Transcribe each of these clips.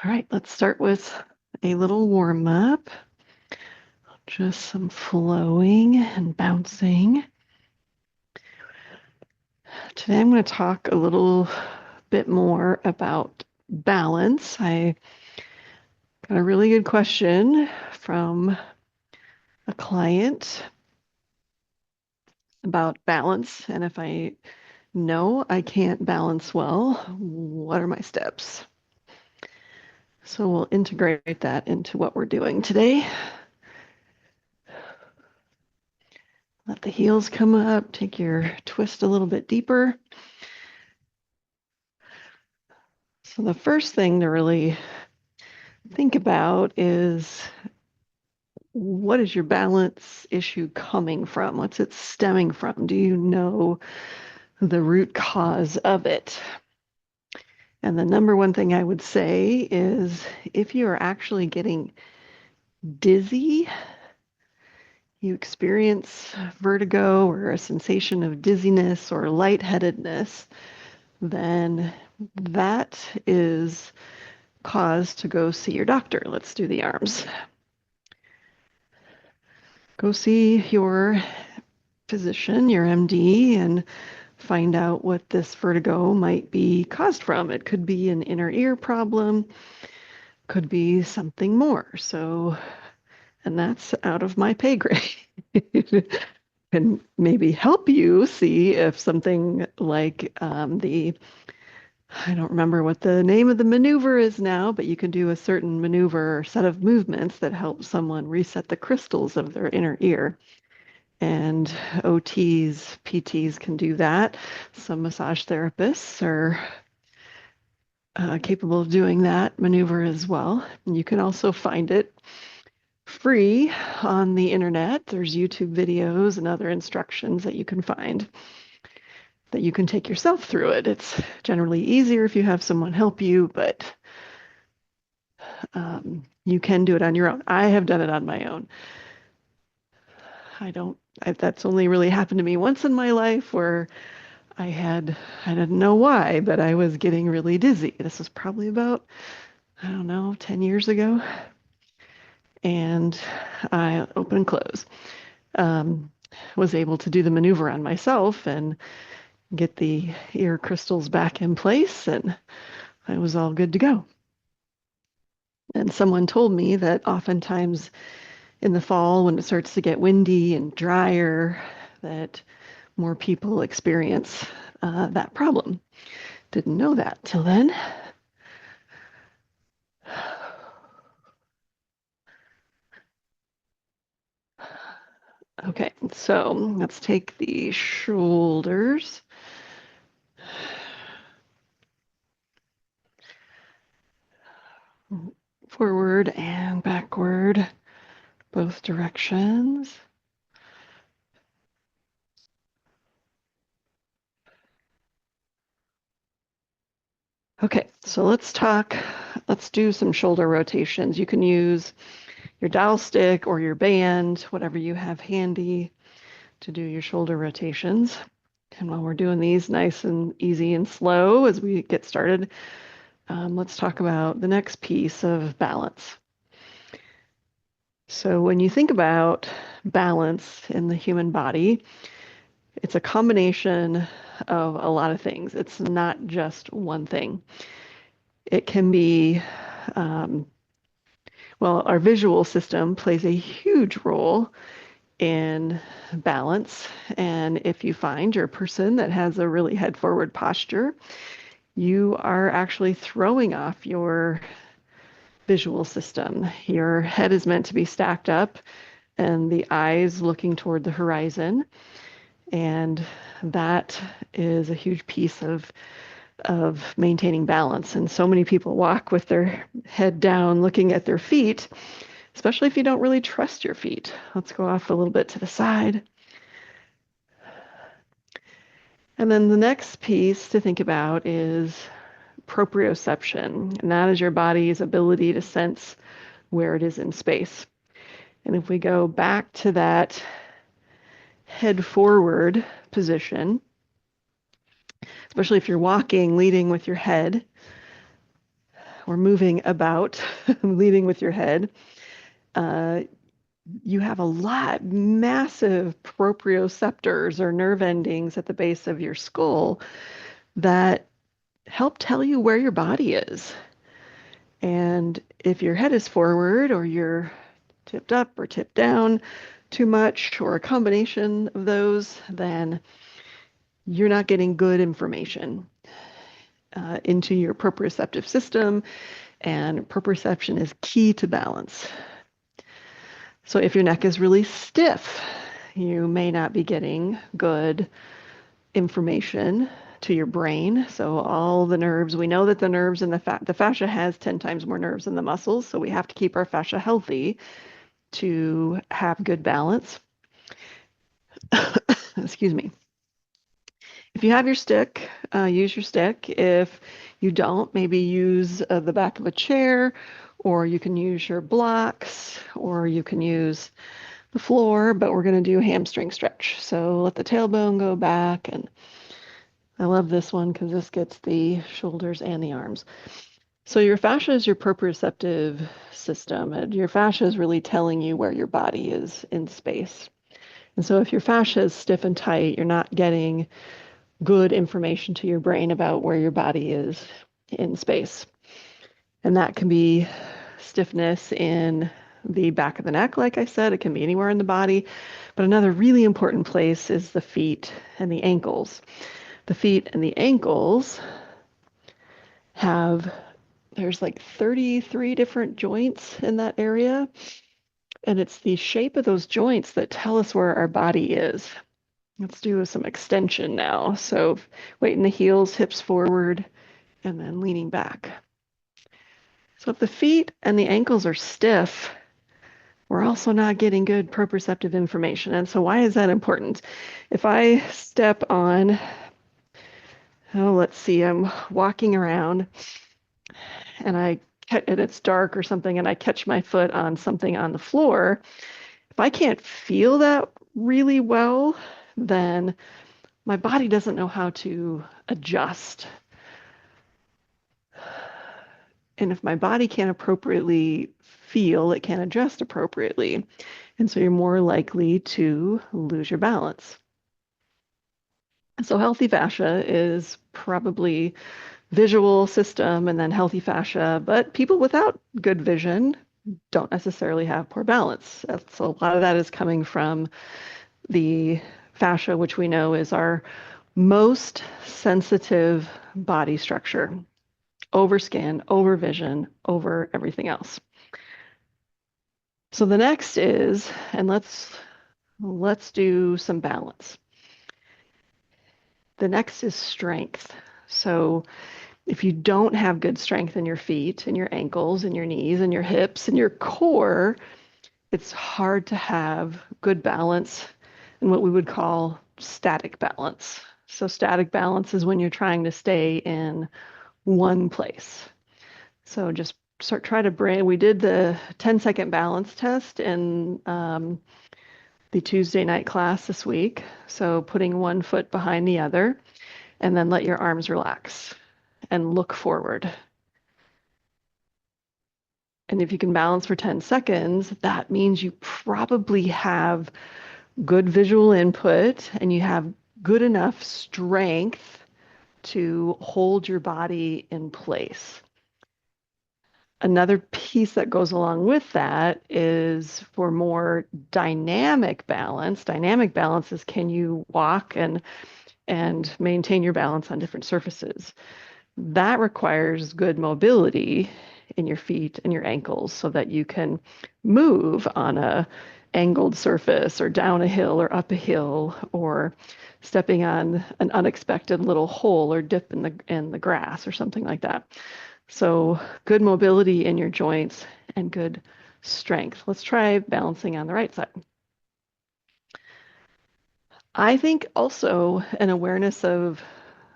All right, let's start with a little warm up. Just some flowing and bouncing. Today I'm going to talk a little bit more about balance. I got a really good question from a client about balance. And if I know I can't balance well, what are my steps? So we'll integrate that into what we're doing today. Let the heels come up, take your twist a little bit deeper. So the first thing to really think about is, what is your balance issue coming from? What's it stemming from? Do you know the root cause of it? And the number one thing I would say is, if you are actually getting dizzy, you experience vertigo or a sensation of dizziness or lightheadedness, then that is cause to go see your doctor. Let's do the arms. Go see your physician, your MD, and find out what this vertigo might be caused from. It could be an inner ear problem, could be something more. So, and that's out of my pay grade. Can maybe help you see if something like I don't remember what the name of the maneuver is now, but you can do a certain maneuver or set of movements that help someone reset the crystals of their inner ear. And OTs, PTs can do that. Some massage therapists are capable of doing that maneuver as well. And you can also find it free on the internet. There's YouTube videos and other instructions that you can find that you can take yourself through it. It's generally easier if you have someone help you, but you can do it on your own. I have done it on my own. That's only really happened to me once in my life where I didn't know why, but I was getting really dizzy. This was probably about, I don't know, 10 years ago. And I open and close. Was able to do the maneuver on myself and get the ear crystals back in place, and I was all good to go. And someone told me that oftentimes in the fall, when it starts to get windy and drier, that more people experience that problem. Didn't know that till then. Okay, so let's take the shoulders. Forward and backward, both directions. Okay, so let's do some shoulder rotations. You can use your dowel stick or your band, whatever you have handy to do your shoulder rotations. And while we're doing these nice and easy and slow as we get started, let's talk about the next piece of balance. So when you think about balance in the human body, it's a combination of a lot of things. It's not just one thing. It can be, well, our visual system plays a huge role in balance. And if you find you're a person that has a really head forward posture, you are actually throwing off your visual system. Your head is meant to be stacked up and the eyes looking toward the horizon. And that is a huge piece of maintaining balance. And so many people walk with their head down, looking at their feet, especially if you don't really trust your feet. Let's go off a little bit to the side. And then the next piece to think about is proprioception, and that is your body's ability to sense where it is in space. And if we go back to that head forward position, especially if you're walking, leading with your head, we're moving about, leading with your head. You have a lot, massive proprioceptors or nerve endings at the base of your skull that help tell you where your body is. And if your head is forward or you're tipped up or tipped down too much or a combination of those, then you're not getting good information into your proprioceptive system. And proprioception is key to balance. So if your neck is really stiff, you may not be getting good information to your brain. So all the nerves, we know that the nerves in the fascia has 10 times more nerves than the muscles. So we have to keep our fascia healthy to have good balance. Excuse me. If you have your stick, use your stick. If you don't, maybe use the back of a chair, or you can use your blocks, or you can use the floor, but we're going to do hamstring stretch. So let the tailbone go back, and I love this one because this gets the shoulders and the arms. So your fascia is your proprioceptive system, and your fascia is really telling you where your body is in space. And so if your fascia is stiff and tight, you're not getting good information to your brain about where your body is in space. And that can be stiffness in the back of the neck, like I said. It can be anywhere in the body. But another really important place is the feet and the ankles. The feet and the ankles there's like 33 different joints in that area. And it's the shape of those joints that tell us where our body is. Let's do some extension now. So weight in the heels, hips forward, and then leaning back. So if the feet and the ankles are stiff, we're also not getting good proprioceptive information. And so why is that important? If I step on, let's see, I'm walking around and it's dark or something, and I catch my foot on something on the floor, if I can't feel that really well, then my body doesn't know how to adjust. And if my body can't appropriately feel, it can't adjust appropriately. And so you're more likely to lose your balance. So healthy fascia is probably visual system and then healthy fascia, but people without good vision don't necessarily have poor balance. So a lot of that is coming from the fascia, which we know is our most sensitive body structure, over skin, over vision, over everything else. So the next is, and let's do some balance. The next is strength. So if you don't have good strength in your feet and your ankles and your knees and your hips and your core, it's hard to have good balance and what we would call static balance. So static balance is when you're trying to stay in one place. So just we did the 10-second balance test in the Tuesday night class this week. So putting one foot behind the other, and then let your arms relax and look forward. And if you can balance for 10 seconds, that means you probably have good visual input and you have good enough strength to hold your body in place. Another piece that goes along with that is for more dynamic balance. Dynamic balance is, can you walk and maintain your balance on different surfaces? That requires good mobility in your feet and your ankles so that you can move on a angled surface or down a hill or up a hill or stepping on an unexpected little hole or dip in the grass or something like that. So good mobility in your joints and good strength. Let's try balancing on the right side. I think also an awareness of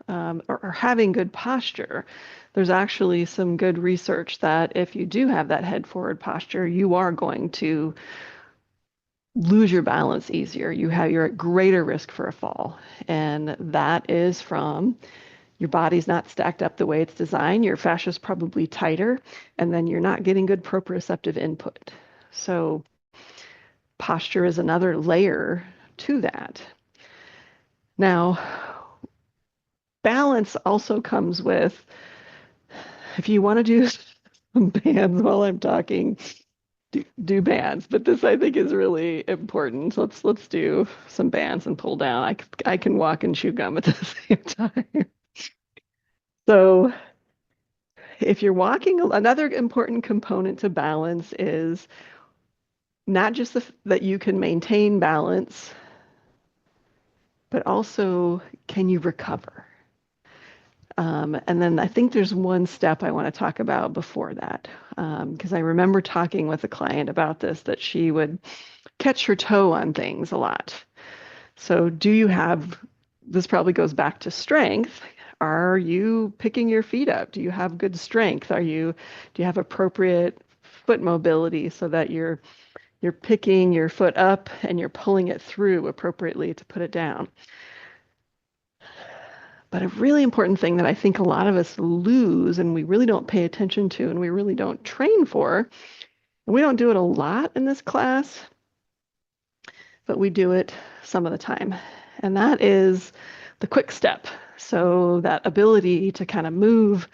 or having good posture. There's actually some good research that if you do have that head forward posture, you are going to lose your balance easier. You're at greater risk for a fall. And that is from your body's not stacked up the way it's designed, your fascia is probably tighter, and then you're not getting good proprioceptive input. So posture is another layer to that. Now, balance also comes with, if you want to do some bands while I'm talking, do bands. But this I think is really important. So let's do some bands and pull down. I can walk and chew gum at the same time. So if you're walking, another important component to balance is not just that you can maintain balance, but also can you recover? And then I think there's one step I want to talk about before that, because I remember talking with a client about this, that she would catch her toe on things a lot. So do you have, this probably goes back to strength. Are you picking your feet up? Do you have good strength? Do you have appropriate foot mobility so that you're picking your foot up and you're pulling it through appropriately to put it down? But a really important thing that I think a lot of us lose and we really don't pay attention to and we really don't train for, and we don't do it a lot in this class, but we do it some of the time. And that is the quick step. So that ability to kind of move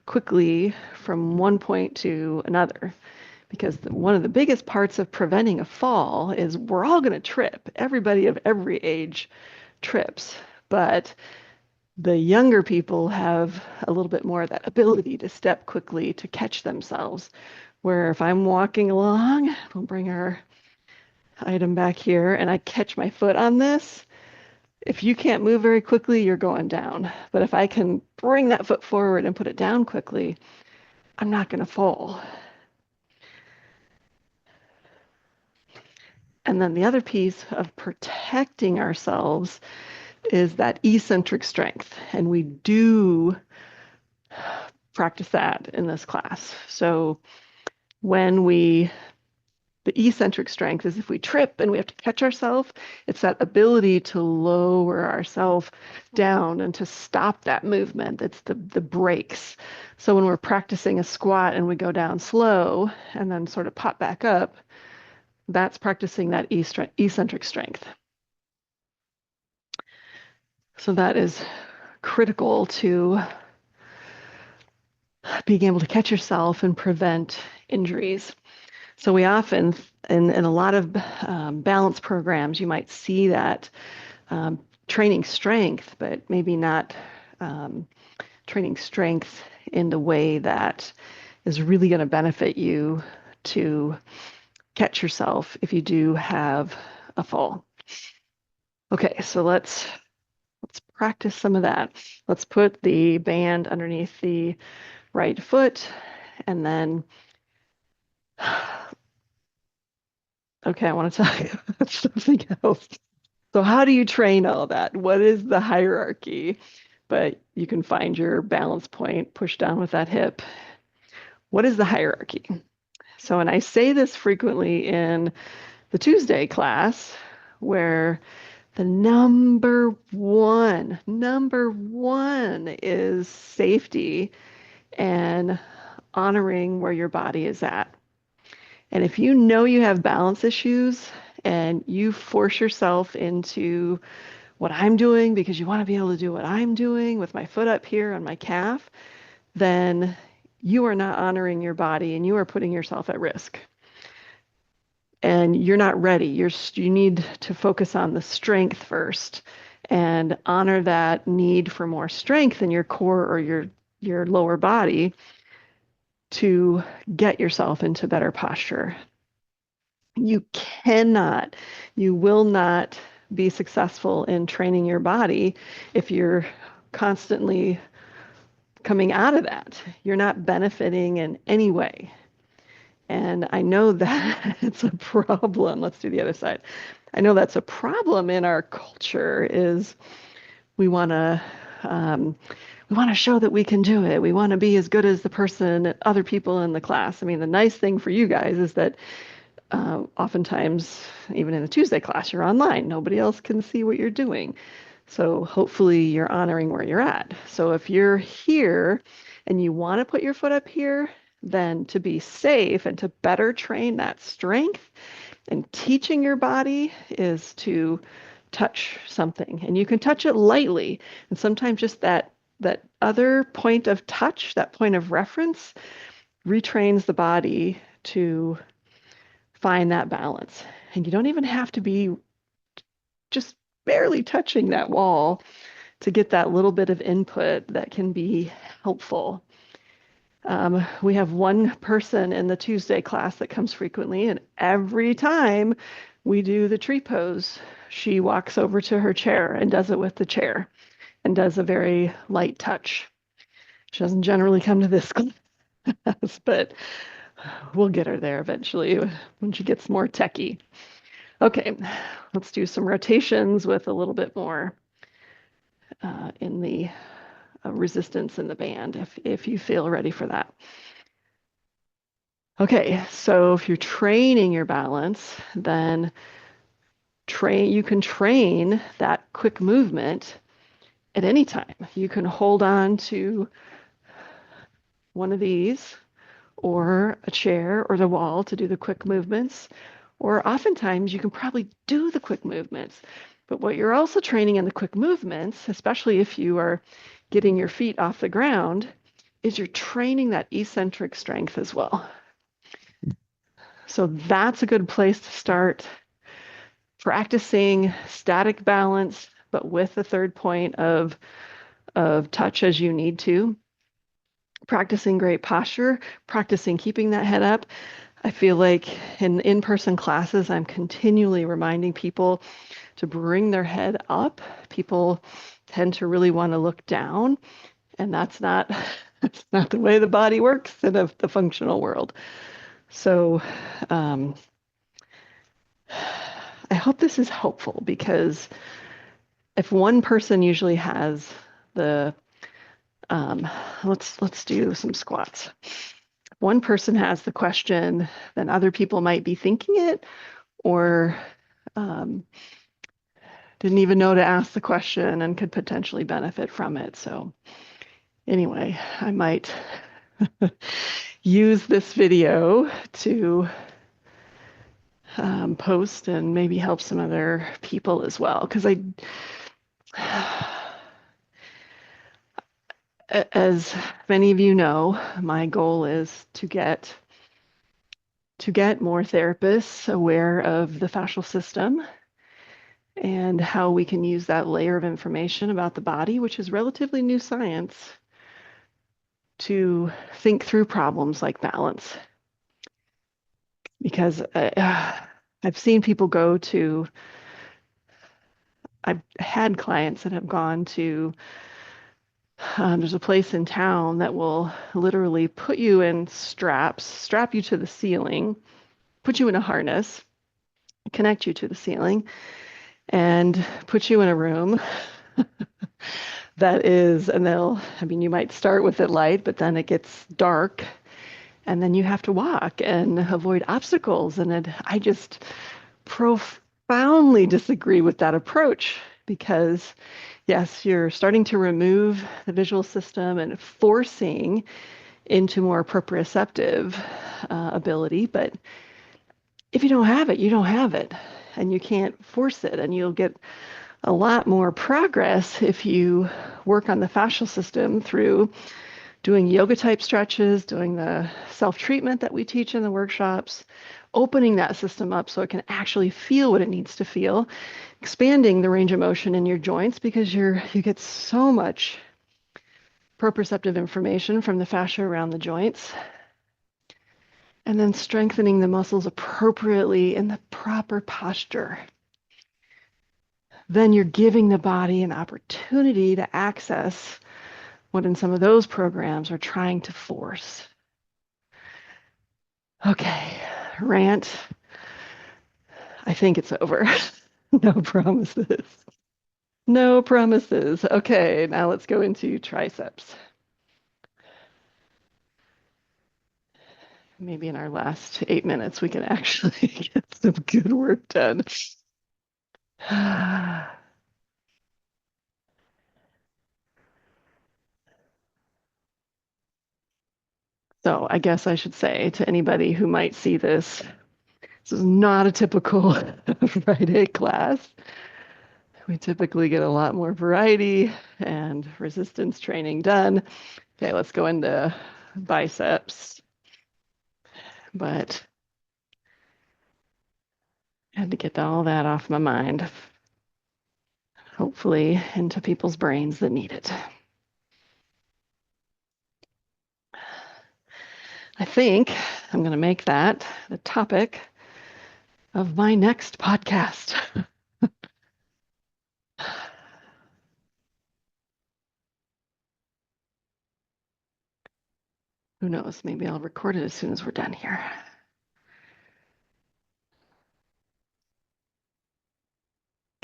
quickly from one point to another. Because one of the biggest parts of preventing a fall is we're all going to trip. Everybody of every age trips. But the younger people have a little bit more of that ability to step quickly, to catch themselves. Where if I'm walking along, we'll bring our item back here, and I catch my foot on this, if you can't move very quickly, you're going down. But if I can bring that foot forward and put it down quickly, I'm not going to fall. And then the other piece of protecting ourselves is that eccentric strength. And we do practice that in this class. So the eccentric strength is if we trip and we have to catch ourselves, it's that ability to lower ourselves down and to stop that movement. It's the brakes. So when we're practicing a squat and we go down slow and then sort of pop back up, that's practicing that eccentric strength. So that is critical to being able to catch yourself and prevent injuries. So we often, in a lot of balance programs, you might see that training strength, but maybe not training strength in the way that is really going to benefit you to catch yourself if you do have a fall. Okay, so let's practice some of that. Let's put the band underneath the right foot, and then okay, I want to talk about something else. So how do you train all that? What is the hierarchy? But you can find your balance point, push down with that hip. What is the hierarchy? So, and I say this frequently in the Tuesday class, where the number one is safety and honoring where your body is at. And if you know you have balance issues and you force yourself into what I'm doing because you want to be able to do what I'm doing with my foot up here on my calf, then you are not honoring your body and you are putting yourself at risk. And you're not ready. You need to focus on the strength first and honor that need for more strength in your core or your lower body to get yourself into better posture. You will not be successful in training your body if you're constantly coming out of that. You're not benefiting in any way. And I know that it's a problem. Let's do the other side. I know that's a problem in our culture is we want to show that we can do it. We want to be as good as the person, other people in the class. I mean, the nice thing for you guys is that oftentimes, even in the Tuesday class, you're online. Nobody else can see what you're doing. So hopefully you're honoring where you're at. So if you're here and you want to put your foot up here, then to be safe and to better train that strength and teaching your body is to touch something. And you can touch it lightly. And sometimes just that other point of touch, that point of reference, retrains the body to find that balance. And you don't even have to be just barely touching that wall to get that little bit of input that can be helpful. We have one person in the Tuesday class that comes frequently, and every time we do the tree pose, she walks over to her chair and does it with the chair and does a very light touch. She doesn't generally come to this class, but we'll get her there eventually when she gets more techie. Okay, let's do some rotations with a little bit more in the resistance in the band if you feel ready for that. Okay, so if you're training your balance, then you can train that quick movement at any time. You can hold on to one of these or a chair or the wall to do the quick movements, or oftentimes you can probably do the quick movements. But what you're also training in the quick movements, especially if you are getting your feet off the ground, is you're training that eccentric strength as well. So that's a good place to start practicing static balance, but with the third point of touch as you need to. Practicing great posture, practicing keeping that head up. I feel like in in-person classes, I'm continually reminding people to bring their head up. People tend to really want to look down, and that's not that's not the way the body works in the functional world. So I hope this is helpful because if one person usually has the let's do some squats. One person has the question, then other people might be thinking it or didn't even know to ask the question and could potentially benefit from it. So anyway, I might use this video to post and maybe help some other people as well. Because as many of you know, my goal is to get more therapists aware of the fascial system and how we can use that layer of information about the body, which is relatively new science, to think through problems like balance. Because I've seen people I've had clients that have gone to, there's a place in town that will literally put you in straps, strap you to the ceiling, put you in a harness, connect you to the ceiling, and put you in a room that is, and you might start with it light, but then it gets dark, and then you have to walk and avoid obstacles. And I just profoundly disagree with that approach because, yes, you're starting to remove the visual system and forcing into more proprioceptive ability. But if you don't have it, you don't have it, and you can't force it, and you'll get a lot more progress if you work on the fascial system through doing yoga type stretches, doing the self-treatment that we teach in the workshops, opening that system up so it can actually feel what it needs to feel, expanding the range of motion in your joints because you get so much proprioceptive information from the fascia around the joints, and then strengthening the muscles appropriately in the proper posture. Then you're giving the body an opportunity to access what in some of those programs are trying to force. Okay, rant. I think it's over. No promises. No promises. Okay, now let's go into triceps. Maybe in our last 8 minutes, we can actually get some good work done. So I guess I should say to anybody who might see this, this is not a typical Friday class. We typically get a lot more variety and resistance training done. Okay, let's go into biceps. But I had to get all that off my mind, hopefully into people's brains that need it. I think I'm going to make that the topic of my next podcast. Who knows? Maybe I'll record it as soon as we're done here.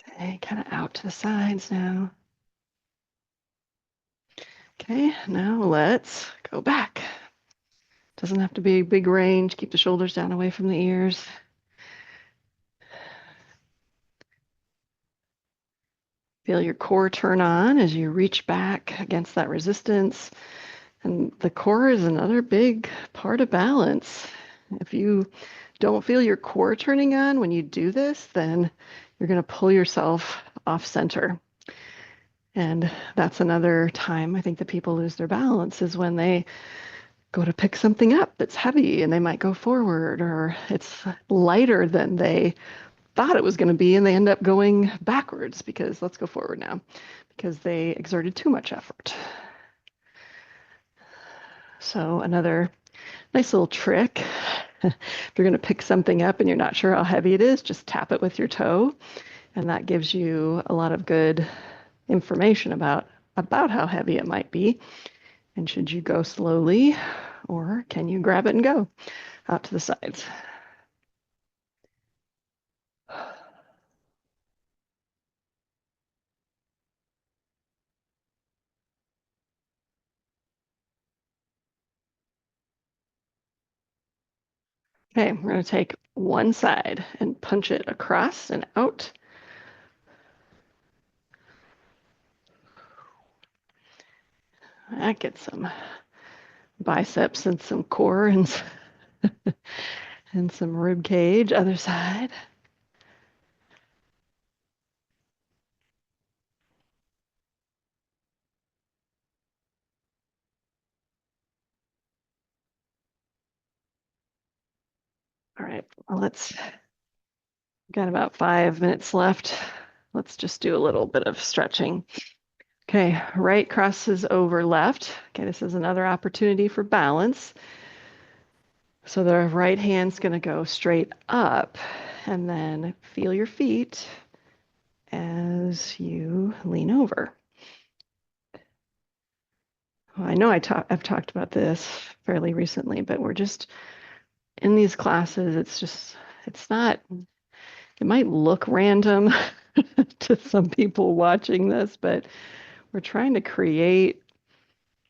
Okay, kind of out to the sides now. Okay, now let's go back. Doesn't have to be a big range. Keep the shoulders down away from the ears. Feel your core turn on as you reach back against that resistance. And the core is another big part of balance. If you don't feel your core turning on when you do this, then you're going to pull yourself off center. And that's another time I think that people lose their balance is when they go to pick something up that's heavy and they might go forward, or it's lighter than they thought it was going to be and they end up going backwards because let's go forward now because they exerted too much effort. So another nice little trick. If you're going to pick something up and you're not sure how heavy it is, just tap it with your toe. And that gives you a lot of good information about how heavy it might be. And should you go slowly, or can you grab it and go out to the sides? Okay, we're going to take one side and punch it across and out. That gets some biceps and some core and, and some rib cage. Other side. All right, well, got about 5 minutes left. Let's just do a little bit of stretching. Okay, right crosses over left. Okay, this is another opportunity for balance. So the right hand's going to go straight up, and then feel your feet as you lean over. Well, I know I've talked about this fairly recently, but we're just in these classes, it's not, it might look random to some people watching this, but we're trying to create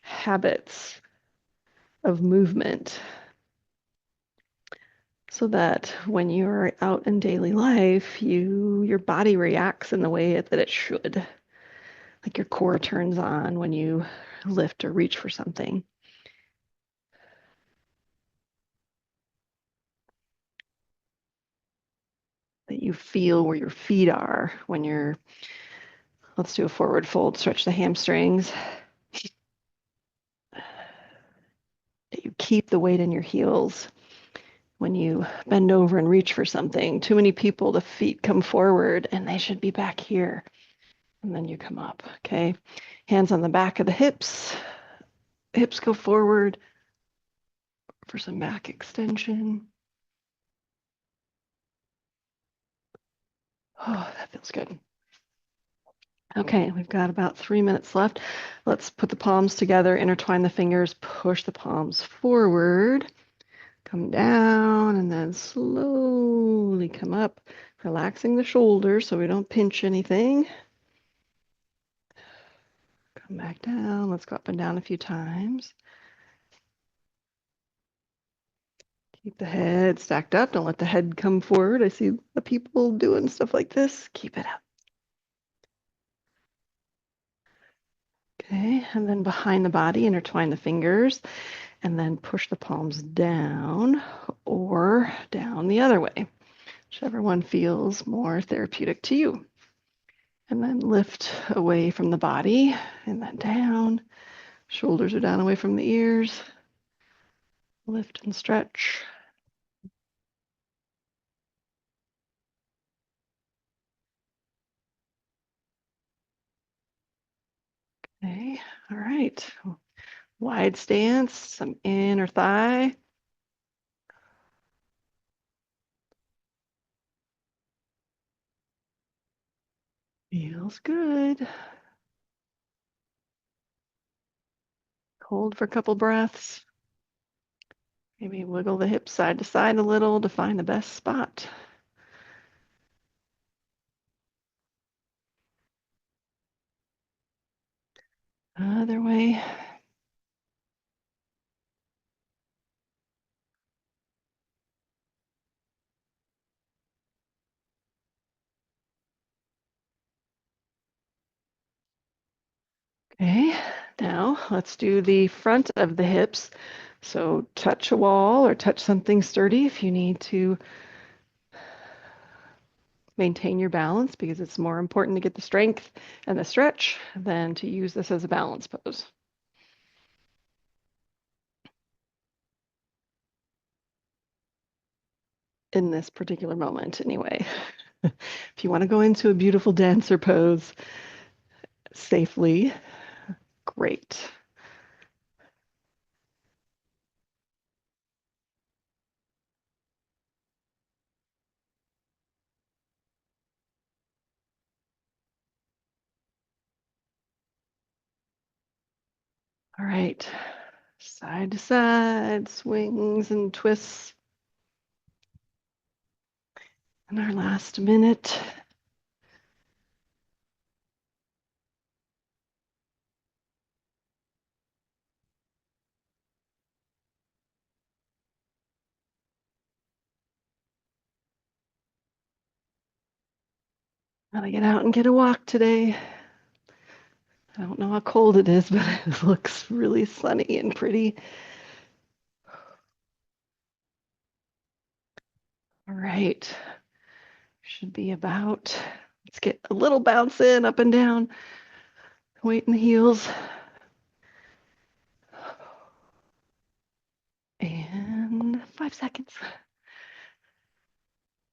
habits of movement so that when you're out in daily life, your body reacts in the way that it should. Like your core turns on when you lift or reach for something. That you feel where your feet are when let's do a forward fold, stretch the hamstrings. That you keep the weight in your heels when you bend over and reach for something. Too many people, the feet come forward and they should be back here. And then you come up, okay? Hands on the back of the hips. Hips go forward for some back extension. Oh, that feels good. Okay, we've got about 3 minutes left. Let's put the palms together, intertwine the fingers, push the palms forward, come down, and then slowly come up, relaxing the shoulders so we don't pinch anything. Come back down. Let's go up and down a few times. Keep the head stacked up. Don't let the head come forward. I see the people doing stuff like this. Keep it up. Okay, and then behind the body, intertwine the fingers and then push the palms down or down the other way, whichever one feels more therapeutic to you. And then lift away from the body and then down. Shoulders are down away from the ears. Lift and stretch. Okay, all right. Wide stance, some inner thigh. Feels good. Hold for a couple breaths. Maybe wiggle the hips side to side a little to find the best spot. Other way. Okay, now let's do the front of the hips. So touch a wall or touch something sturdy if you need to maintain your balance, because it's more important to get the strength and the stretch than to use this as a balance pose. In this particular moment, anyway. If you want to go into a beautiful dancer pose safely, great. All right, side to side, swings and twists. In our last minute. Gotta get out and get a walk today. I don't know how cold it is, but it looks really sunny and pretty. All right, should be about, let's get a little bounce in, up and down, weight in the heels. And 5 seconds.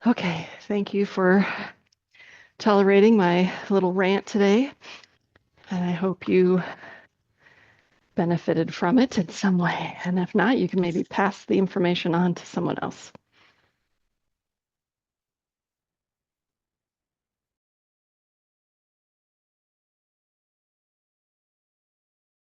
Okay, thank you for tolerating my little rant today. And I hope you benefited from it in some way. And if not, you can maybe pass the information on to someone else.